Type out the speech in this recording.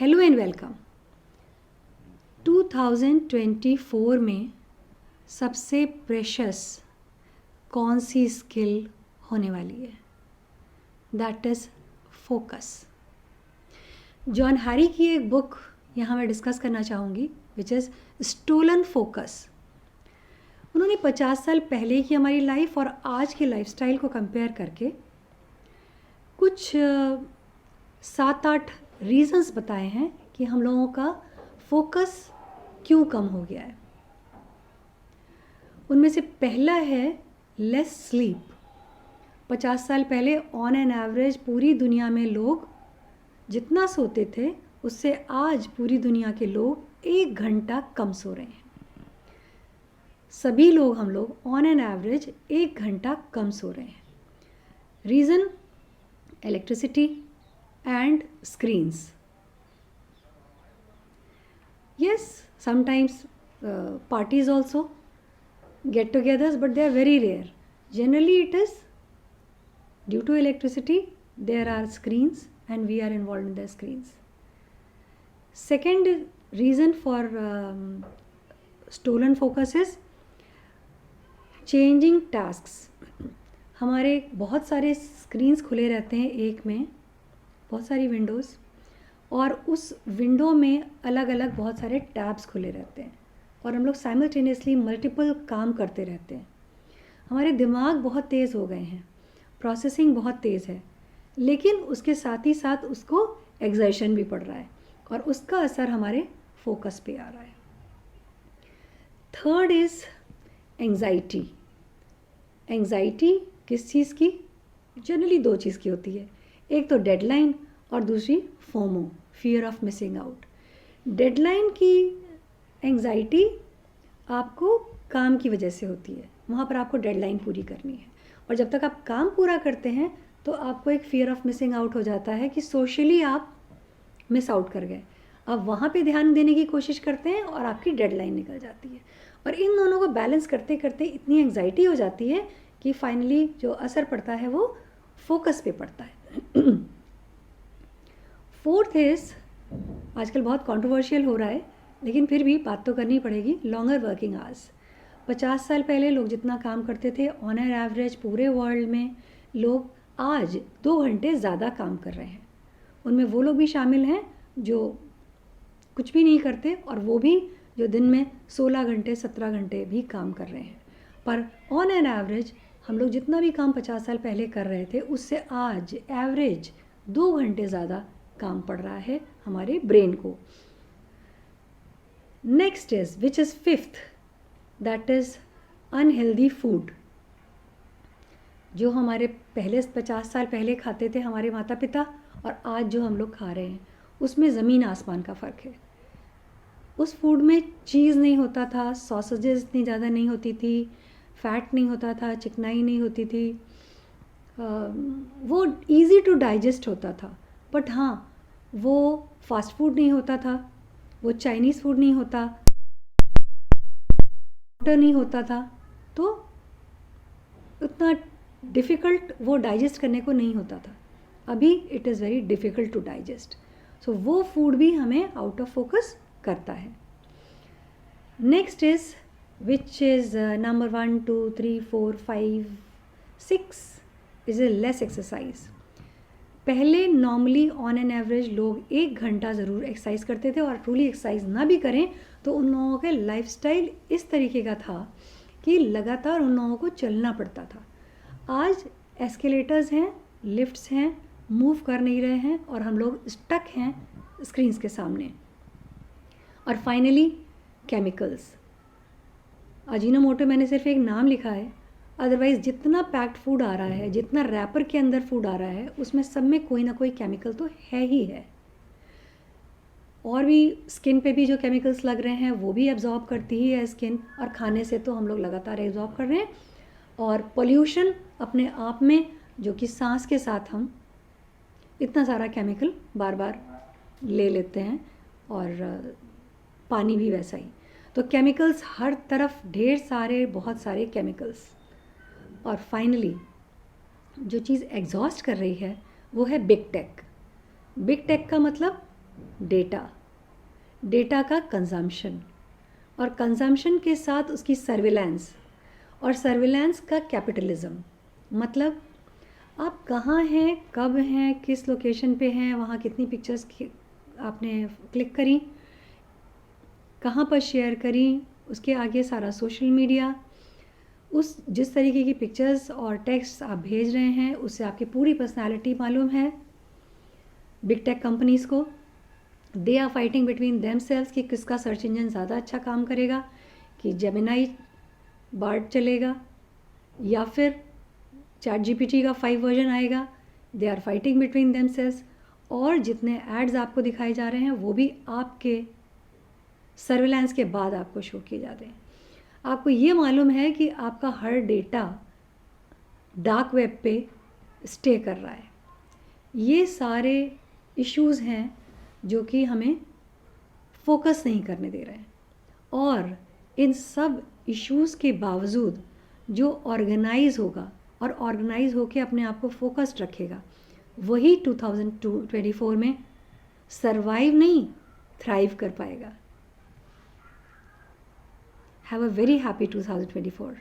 Hello and welcome. 2024 में सबसे precious कौन सी स्किल होने वाली है? That is focus. John Harry की एक बुक यहाँ मैं डिस्कस करना चाहूँगी विच इज़ स्टोलन फोकस। उन्होंने 50 साल पहले की हमारी लाइफ और आज के लाइफस्टाइल को कंपेयर करके कुछ 7-8 रीज़न्स बताए हैं कि हम लोगों का फोकस क्यों कम हो गया है। उनमें से पहला है लेस स्लीप। 50 साल पहले ऑन एन एवरेज पूरी दुनिया में लोग जितना सोते थे उससे आज पूरी दुनिया के लोग 1 घंटा कम सो रहे हैं। सभी लोग हम लोग ऑन एन एवरेज 1 घंटा कम सो रहे हैं। Reason electricity and screens. Yes, sometimes parties also get-togethers, but they are very rare. Generally, it is due to electricity. There are screens, and we are involved in the screens. Second reason for stolen focus is changing tasks. हमारे बहुत सारे screens खुले रहते हैं एक में, बहुत सारी विंडोज़, और उस विंडो में अलग अलग बहुत सारे टैब्स खुले रहते हैं और हम लोग साइमल्टेनियसली मल्टीपल काम करते रहते हैं। हमारे दिमाग बहुत तेज़ हो गए हैं, प्रोसेसिंग बहुत तेज़ है, लेकिन उसके साथ ही साथ उसको एक्सर्शन भी पड़ रहा है और उसका असर हमारे फोकस पे आ रहा है। Third is anxiety. एंग्जाइटी किस चीज़ की? जनरली 2 चीज़ की होती है, एक तो डेडलाइन और दूसरी FOMO, fear of missing out. Deadline की एंग्जाइटी आपको काम की वजह से होती है, वहाँ पर आपको डेडलाइन पूरी करनी है और जब तक आप काम पूरा करते हैं तो आपको एक फियर ऑफ मिसिंग आउट हो जाता है कि सोशली आप मिस आउट कर गए। आप वहाँ पे ध्यान देने की कोशिश करते हैं और आपकी डेडलाइन निकल जाती है और इन दोनों को बैलेंस करते करते इतनी एंग्जाइटी हो जाती है कि फाइनली जो असर पड़ता है वो फोकस पे पड़ता है। फोर्थ इज़, आजकल बहुत कंट्रोवर्शियल हो रहा है लेकिन फिर भी बात तो करनी पड़ेगी, लॉन्गर वर्किंग आवर्स। 50 साल पहले लोग जितना काम करते थे ऑन एन एवरेज पूरे वर्ल्ड में लोग आज 2 घंटे ज़्यादा काम कर रहे हैं। उनमें वो लोग भी शामिल हैं जो कुछ भी नहीं करते और वो भी जो दिन में 16 घंटे 17 घंटे भी काम कर रहे हैं। पर ऑन एन एवरेज हम लोग जितना भी काम 50 साल पहले कर रहे थे उससे आज एवरेज 2 घंटे ज़्यादा काम पड़ रहा है हमारे ब्रेन को। Next is which is fifth, that is unhealthy food. जो हमारे पहले 50 साल पहले खाते थे हमारे माता पिता और आज जो हम लोग खा रहे हैं उसमें ज़मीन आसमान का फ़र्क है। उस फूड में चीज़ नहीं होता था, सॉसेजेस इतनी ज़्यादा नहीं होती थी, फैट नहीं होता था, चिकनाई नहीं होती थी, वो इजी टू डाइजेस्ट होता था। बट हाँ, वो फास्ट फूड नहीं होता था, वो चाइनीज़ फूड नहीं होता, नहीं होता था, तो उतना डिफ़िकल्ट वो डाइजेस्ट करने को नहीं होता था। अभी it is very difficult to digest, so वो फूड भी हमें आउट ऑफ फोकस करता है। Next is which is number 1 2 3 4 5 6 is a less exercise. पहले नॉर्मली ऑन एन एवरेज लोग 1 घंटा ज़रूर एक्सरसाइज करते थे और ट्रूली एक्सरसाइज ना भी करें तो उन लोगों के लाइफस्टाइल इस तरीके का था कि लगातार उन लोगों को चलना पड़ता था। आज एस्केलेटर्स हैं, लिफ्ट्स हैं, मूव कर नहीं रहे हैं और हम लोग स्टक हैं स्क्रीन्स के सामने। और फाइनली केमिकल्स। अजीनोमोटो मैंने सिर्फ एक नाम लिखा है, अदरवाइज़ जितना पैक्ड फूड आ रहा है, जितना रैपर के अंदर फूड आ रहा है उसमें सब में कोई ना कोई केमिकल तो है ही है। और भी स्किन पे भी जो केमिकल्स लग रहे हैं वो भी एब्जॉर्ब करती ही है स्किन, और खाने से तो हम लोग लगातार एब्जॉर्ब कर रहे हैं। और पोल्यूशन अपने आप में, जो कि सांस के साथ हम इतना सारा केमिकल बार बार ले लेते हैं, और पानी भी वैसा ही। तो केमिकल्स हर तरफ, ढेर सारे, बहुत सारे केमिकल्स। और फाइनली जो चीज़ एग्जॉस्ट कर रही है वो है बिग टेक। बिग टेक का मतलब डेटा, डेटा का कंजम्पशन, और कंजम्पशन के साथ उसकी सर्विलेंस, और सर्विलेंस का कैपिटलिज्म। मतलब आप कहाँ हैं, कब हैं, किस लोकेशन पे हैं, वहाँ कितनी पिक्चर्स आपने क्लिक करी, कहाँ पर शेयर करी, उसके आगे सारा सोशल मीडिया, उस जिस तरीके की पिक्चर्स और टेक्स्ट आप भेज रहे हैं उससे आपकी पूरी पर्सनालिटी मालूम है बिग टेक कंपनीज़ को। They are fighting between themselves कि किसका सर्च इंजन ज़्यादा अच्छा काम करेगा, कि जेमिनाई बार्ड चलेगा या फिर चैट जीपीटी का 5 वर्जन आएगा। They are fighting between themselves, और जितने एड्स आपको दिखाए जा रहे हैं वो भी आपके सर्विलांस के बाद आपको शो किए जाते हैं। आपको ये मालूम है कि आपका हर डेटा डार्क वेब पे स्टे कर रहा है। ये सारे इश्यूज़ हैं जो कि हमें फोकस नहीं करने दे रहे हैं, और इन सब इश्यूज़ के बावजूद जो ऑर्गेनाइज होगा और ऑर्गेनाइज होकर अपने आप को फोकस्ड रखेगा वही 2024 में सरवाइव नहीं थ्राइव कर पाएगा। Have a very happy 2024।